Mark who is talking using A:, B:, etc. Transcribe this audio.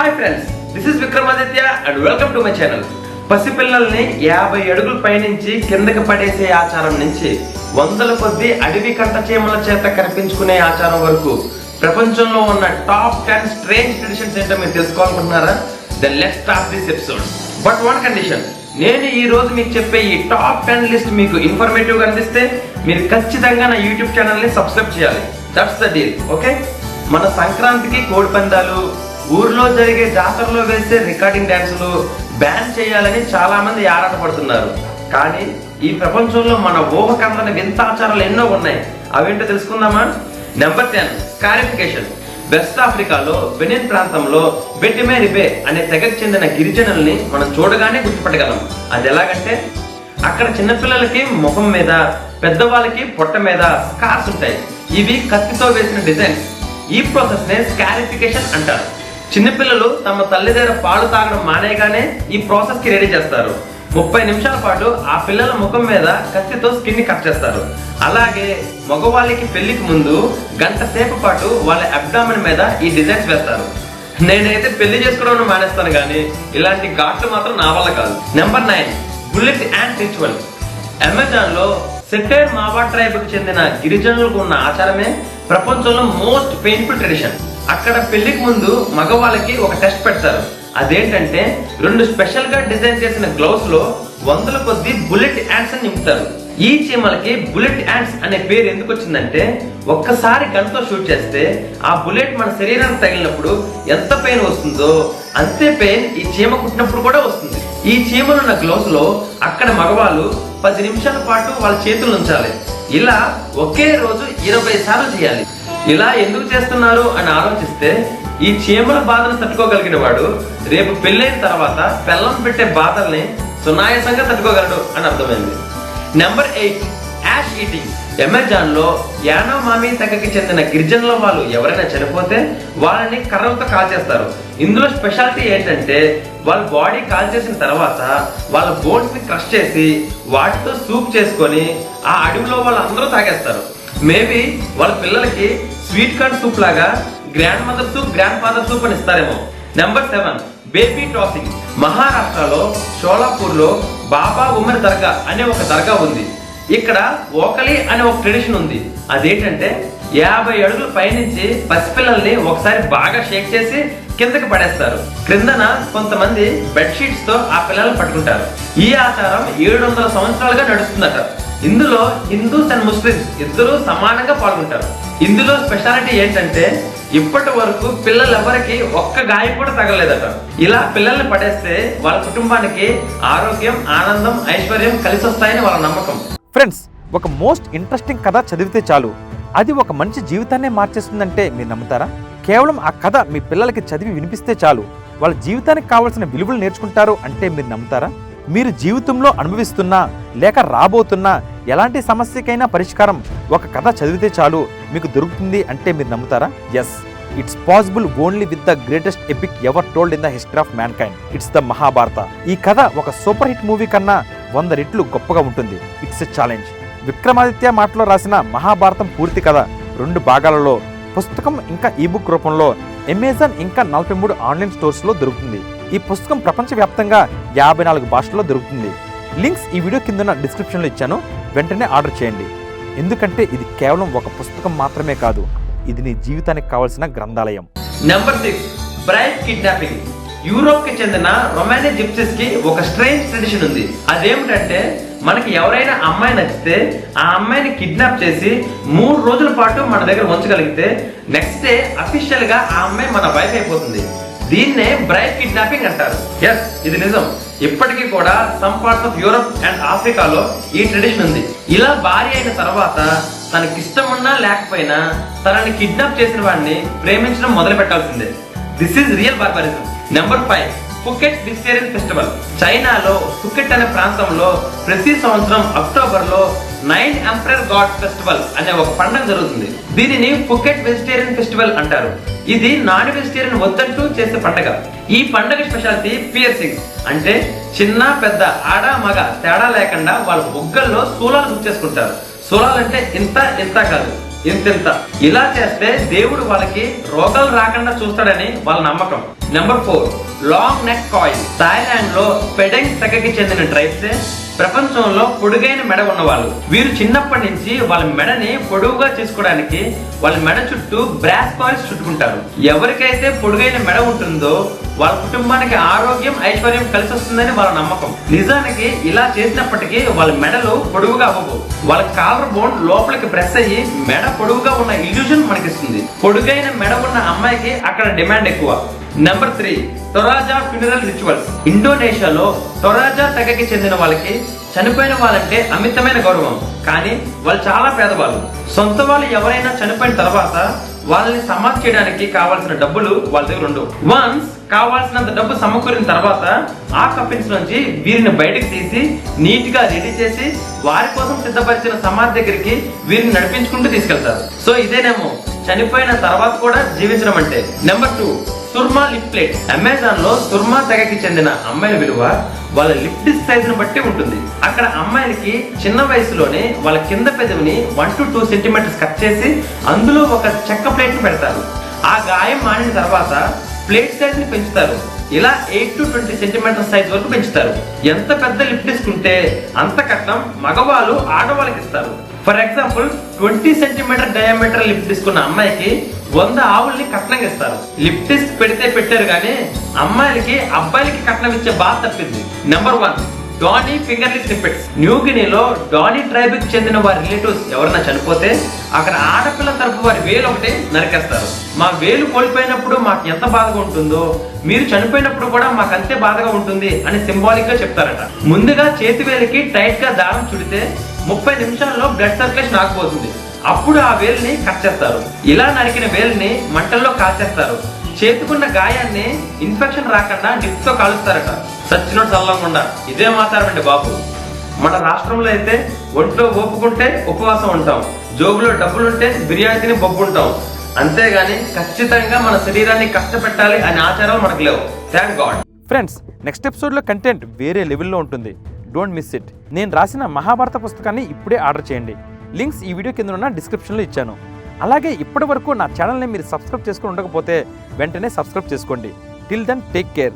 A: Hi friends, this is Vikramaditya and welcome to my channel. పసిపిల్లల్ని 50 అడుగుల పైనుంచి కిందకి పడేసే ఆచారం నుంచి వందల కొద్ది అడవి కంట చీమల చేత కనిపించుకునే ఆచారం వరకు ప్రపంచంలో ఉన్న టాప్ 10 స్ట్రేంజ్ ట్రెడిషన్స్ ఏంటో మీరు తెలుసుకోవాలనుకుంటున్నారా? Then let's start this episode. But one condition, నేను ఈ రోజు మీకు చెప్పే ఈ టాప్ 10 లిస్ట్ మీకు ఇన్ఫర్మేటివ్ గా అనిపిస్తే మీరు ఖచ్చితంగా నా యూట్యూబ్ ఛానల్ ని సబ్స్క్రైబ్ చేయాలి. That's the deal. ఓకే, మన సంక్రాంతికి కోడి పందాలు, ఊర్లో జరిగే జాతరలో వేసే రికార్డింగ్ డాన్సులు బ్యాన్ చేయాలని చాలా మంది ఆరాటపడుతున్నారు. కానీ ఈ ప్రపంచంలో మన ఊహకందని వింత ఆచారాలు ఎన్నో ఉన్నాయి. అవేంటో తెలుసుకుందామా? నెంబర్ 10, స్కారిఫికేషన్. వెస్ట్ ఆఫ్రికాలో బెనిన్ ప్రాంతంలో బెట్టిమేరిబే అనే తెగకు చెందిన గిరిజనుల్ని మనం చూడగానే గుర్తుపట్టగలం. అది ఎలాగంటే, అక్కడ చిన్నపిల్లలకి ముఖం మీద, పెద్దవాళ్ళకి పొట్ట మీద స్కార్స్ ఉంటాయి. ఇవి కత్తితో వేసిన డిజైన్స్. ఈ ప్రాసెస్ నే స్కారిఫికేషన్ అంటారు. చిన్నపిల్లలు తమ తల్లి దగ్గర పాలు తాగడం మానేయగానే ఈ ప్రాసెస్ కి రెడీ చేస్తారు. 30 నిమిషాల పాటు ఆ పిల్లల ముఖం మీద కత్తితో స్కిన్ ని కట్ చేస్తారు. అలాగే మగవాళ్ళకి పెళ్లికి ముందు గంట సేపు పాటు వాళ్ళ అబ్డామిన్ మీద ఈ డిజైన్స్ వేస్తారు. నేనైతే పెళ్లి చేసుకోవడం మానేస్తాను, కానీ ఇలాంటి ఘాట్లు మాత్రం నా వల్ల కాదు. Number 9, bullet ant ritual. Amazon లో సెటైర్ మావా ట్రైబ్ కు చెందిన గిరిజనులకు ఉన్న ఆచారమే ప్రపంచంలో మోస్ట్ పెయిన్ఫుల్ ట్రెడిషన్. అక్కడ పెళ్లికి ముందు మగవాళ్ళకి ఒక టెస్ట్ పెడతారు. అదేంటంటే, 2 స్పెషల్ గా డిజైన్ చేసిన గ్లౌస్ లో వందల కొద్ది బుల్లెట్ యాంట్స్ నింపుతారు. ఈ చీమలకి బుల్లెట్ యాంట్స్ అనే పేరు ఎందుకు వచ్చిందంటే, ఒక్కసారి గన్తో షూట్ చేస్తే ఆ బుల్లెట్ మన శరీరానికి తగిలినప్పుడు ఎంత పెయిన్ వస్తుందో అంతే పెయిన్ ఈ చీమ కుట్టినప్పుడు కూడా వస్తుంది. ఈ చీమలున్న గ్లౌస్ లో అక్కడ మగవాళ్ళు 10 నిమిషాల పాటు వాళ్ళ చేతులు ఉంచాలి. ఇలా ఒకే రోజు 20 సార్లు చేయాలి. ఇలా ఎందుకు చేస్తున్నారు అని ఆలోచిస్తే, ఈ చీమల బాధను తట్టుకోగలిగిన వాడు రేపు పెళ్ళైన తర్వాత పెళ్ళం పెట్టే బాధల్ని సునాయాసంగా తట్టుకోగలడు అని అర్థమైంది. Number 8, ash eating. అమెజాన్ లో యానోమామి తెగకి చెందిన గిరిజనుల వాళ్ళు ఎవరైనా చనిపోతే వాళ్ళని కర్రలతో కాల్చేస్తారు. ఇందులో స్పెషాలిటీ ఏంటంటే, వాళ్ళ బాడీ కాల్చేసిన తర్వాత వాళ్ళ బోన్స్ ని క్రష్ చేసి వాటితో సూప్ చేసుకొని ఆ అడవిలో వాళ్ళందరూ తాగేస్తారు. మేబీ వాళ్ళ పిల్లలకి స్వీట్ కార్న్ సూప్ లాగా grand mother soup, grand father soup అని ఇస్తారేమో. Number 7, baby tossing. మహారాష్ట్రలో షోలాపూర్ లో బాబా ఉమర్ దర్గా అనే ఒక దర్గా ఉంది. ఇక్కడ ఓకలి అనే ఒక ట్రెడిషన్ ఉంది. అదేంటంటే, 50 అడుగుల పైనుంచి పసిపిల్లల్ని ఒకసారి బాగా షేక్ చేసి కిందకి పడేస్తారు. క్రిందన కొంతమంది బెడ్షీట్స్ తో ఆ పిల్లల్ని పట్టుకుంటారు. ఈ ఆచారం 700 సంవత్సరాలుగా నడుస్తుందట. ఇందులో హిందూస్ అండ్ ముస్లిమ్స్ ఇద్దరు సమానంగా పాల్గొంటారు. ఇందులో స్పెషాలిటీ ఏంటంటే, ఇప్పటి వరకు పిల్లలెవరికి ఒక్క గాయం కూడా తగలేదట. ఇలా పిల్లల్ని పడేస్తే వాళ్ళ కుటుంబానికి ఆరోగ్యం, ఆనందం, ఐశ్వర్యం కలిసి వస్తాయని వాళ్ళ నమ్మకం.
B: ఫ్రెండ్స్, ఒక మోస్ట్ ఇంట్రెస్టింగ్ కథ చదివితే చాలు అది ఒక మంచి జీవితాన్నే మార్చేస్తుందంటే మీరు నమ్ముతారా? కేవలం ఆ కథ మీ పిల్లలకి చదివి వినిపిస్తే చాలు వాళ్ళ జీవితానికి కావాల్సిన విలువలు నేర్చుకుంటారు అంటే మీరు నమ్ముతారా? మీరు జీవితంలో అనుభవిస్తున్నా లేక రాబోతున్నా ఎలాంటి సమస్యకైనా పరిష్కారం ఒక కథ చదివితే చాలు మీకు దొరుకుతుంది అంటే మీరు నమ్ముతారా? Yes, it's possible only with the greatest epic ever told in the history of mankind. It's the Mahabharata. ఈ కథ ఒక సూపర్ హిట్ మూవీ కన్నా 100 రెట్లు గొప్పగా ఉంటుంది. It's a challenge. విక్రమాదిత్య మాటలో రాసిన మహాభారతం పూర్తి కథ 2 భాగాలలో పుస్తకం ఇంకా ఈబుక్ రూపంలో అమెజాన్ ఇంకా 43 ఆన్లైన్ స్టోర్స్ లో దొరుకుతుంది. ఈ పుస్తకం ప్రపంచవ్యాప్తంగా 54 భాషల్లో దొరుకుతుంది. లింక్స్ ఈ వీడియో కింద డిస్క్రిప్షన్ లో ఇచ్చాను. వెంటనే ఆర్డర్ చేయండి. ఎందుకంటే ఇది కేవలం ఒక పుస్తకం మాత్రమే కాదు, ఇది నీ జీవితానికి కావాల్సిన గ్రంథాలయం.
A: Number 6, braid kidnapping. యూరోప్ కి చెందిన రొమానియా జిప్సీస్ కి ఒక స్ట్రేంజ్ ట్రెడిషన్ ఉంది. అదేమిటంటే, మనకి ఎవరైనా అమ్మాయి నచ్చితే ఆ అమ్మాయిని కిడ్నాప్ చేసి 3 రోజుల పాటు మన దగ్గర ఉంచగలిగితే నెక్స్ట్ డే అఫీషియల్ గా ఆ అమ్మాయి మన వైఫ్ అయిపోతుంది. దీన్నే బ్రైడ్ కిడ్నాపింగ్ అంటారు. ఎస్, ఇది నిజం. ఇప్పటికీ కూడా some parts of Europe and ఆఫ్రికాలో ఈ ట్రెడిషన్ ఉంది. ఇలా భార్య అయిన తర్వాత తనకి ఇష్టం ఉన్నా లేకపోయినా తనని కిడ్నాప్ చేసిన వాడిని ప్రేమించడం మొదలు పెట్టాల్సిందే. This is real barbarism. Number 5, Phuket vegetarian festival. చైనాలో ఫుకెట్ అనే ప్రాంతంలో ప్రతి సంవత్సరం అక్టోబర్ లో 9 ఎంపరర్ గాడ్ ఫెస్టివల్ అనే ఒక పండుగ జరుగుతుంది. దీనిని ఫుకెట్ వెజిటేరియన్ ఫెస్టివల్ అంటారు. ఇది నాన్ వెజిటేరియన్ వద్దంటూ చేసే పండుగ. ఈ పండుగ స్పెషాలిటీ పియర్సింగ్. అంటే చిన్న పెద్ద, ఆడ మగ తేడా లేకుండా వాళ్ళ బుగ్గల్లో శూలాలు గుర్తు చేసుకుంటారు. శూలాలు అంటే ఇంత ఇంత కాదు, ఇంత. ఇలా చేస్తే దేవుడు వాళ్ళకి రోగాలు రాకుండా చూస్తాడని వాళ్ళ నమ్మకం. Number 4 long neck coil. Thailand లో పెడెంగ్ తెగకి చెందిన ట్రైబ్సే ప్రపంచంలో పొడుగైన మెడ ఉన్నవాళ్ళు. వీరు చిన్నప్పటి నుంచి వాళ్ళ మెడని పొడుగుగా చేసుకోవడానికి వాళ్ళ మెడ చుట్టూ బ్రాస్ కాయిల్స్ చుట్టుకుంటారు. ఎవరికైతే పొడుగైన మెడ ఉంటుందో వాళ్ళ కుటుంబానికి ఆరోగ్యం, ఐశ్వర్యం కలిసి వస్తుందని వాళ్ళ నమ్మకం. నిజానికి ఇలా చేసినప్పటికీ వాళ్ళ మెడలు పొడుగుగా అవ్వవు. వాళ్ళ కాలర్ బోన్ లోపలికి ప్రెస్ అయ్యి మెడ పొడుగుగా ఉన్న ఇల్యూజన్ మనకిస్తుంది. పొడుగైన మెడ ఉన్న అమ్మాయికి అక్కడ డిమాండ్ ఎక్కువ. Number 3 Toraja funeral rituals. ఇండోనేషియాలో టొరాజా తెగకి చెందిన వాళ్ళకి చనిపోయిన వాళ్ళంటే అమితమైన గౌరవం. కానీ వాళ్ళు చాలా పేదవాళ్ళు. సొంత వాళ్ళు ఎవరైనా చనిపోయిన తర్వాత వాళ్ళని సమాధి చేయడానికి కావాల్సిన డబ్బులు వాళ్ళ దగ్గర ఉండవు. వన్స్ కావాల్సినంత డబ్బు సమకూరిన తర్వాత ఆ కఫిన్స్ నుంచి వీరిని బయటకు తీసి నీట్ గా రెడీ చేసి వారి కోసం సిద్ధపరిచిన సమాధి దగ్గరికి వీరిని నడిపించుకుంటూ తీసుకెళ్తారు. సో ఇదేనేమో చనిపోయిన తర్వాత కూడా జీవించడం అంటే. Number 2 Surma lip plate. Amazon లో సుర్మా తెగకి చెందిన అమ్మాయిల విలువ వాళ్ళ లిప్ డిస్క్ సైజ్ ను బట్టి ఉంటుంది. అక్కడ అమ్మాయిలకి చిన్న వయసులోనే వాళ్ళ కింద పెదవిని 1 to 2 సెంటీమీటర్స్ కట్ చేసి అందులో ఒక చెక్క ప్లేట్ ని పెడతారు. ఆ గాయం మానిన తర్వాత ప్లేట్ సైజ్ ని పెంచుతారు. ఇలా 8 to 20 సెంటీమీటర్ సైజ్ వరకు పెంచుతారు. ఎంత పెద్ద లిప్ డిస్క్ ఉంటే అంత కట్నం మగవాళ్ళు ఆడవాళ్ళకి ఇస్తారు. For example 20 centimetre diameter lip disc ఉన్న అమ్మాయికి 100 ఆవుల్ని కట్నంగా ఇస్తారు. లిప్ డిస్క్ పెడితే పెట్టారు కానీ అమ్మాయిలకి అబ్బాయిలకి కట్నం ఇచ్చే బాధ తప్పింది. Number 1 Dani finger lick snippets. న్యూగినీలో డానీ ట్రైబ్ కి చెందిన వారి రిలేటివ్స్ ఎవరైనా చనిపోతే అక్కడ ఆడపిల్ల తరపు వారి వేలు ఒకటి నరికేస్తారు. మా వేలు కోల్పోయినప్పుడు మాకు ఎంత బాధగా ఉంటుందో మీరు చనిపోయినప్పుడు కూడా మాకు అంతే బాధగా ఉంటుంది అని సింబాలిక్ గా చెప్తారట. ముందుగా చేతి వేలికి టైట్ గా దారం చుడితే 30 నిమిషాల్లో బ్లడ్ సర్క్యులేషన్ ఆగిపోతుంది. అప్పుడు ఆ వేలుని కట్ చేస్తారు. ఇలా నరికిన వేలుని మంటల్లో కాల్చేస్తారు. చేతుకున్న గాయాన్ని ఇన్ఫెక్షన్ రాకుండా నిప్తో కాలుస్తారట. సచ్చినోడు చల్లకుండా. ఇదే మాట్లాడమండి బాబు. మన రాష్ట్రంలో అయితే ఒంట్లో ఓపుకుంటే ఉపవాసం ఉంటాం, జోబులో డబ్బులుంటే బిర్యానీ తిని బొబ్బుంటాం. అంతేగాని ఖచ్చితంగా మన శరీరాన్ని కష్టపెట్టాలి అనే ఆచారాలు మనకు లేవు. Thank God.
B: ఫ్రెండ్స్, నెక్స్ట్ ఎపిసోడ్లో కంటెంట్ వేరే లెవెల్లో ఉంటుంది. Don't miss it. నేను రాసిన మహాభారత పుస్తకాన్ని ఇప్పుడే ఆర్డర్ చేయండి. లింక్స్ ఈ వీడియో కింద ఉన్న డిస్క్రిప్షన్లో ఇచ్చాను. అలాగే ఇప్పటి వరకు నా ఛానల్ని మీరు సబ్స్క్రైబ్ చేసుకుని ఉండకపోతే వెంటనే సబ్స్క్రైబ్ చేసుకోండి. Till then take care.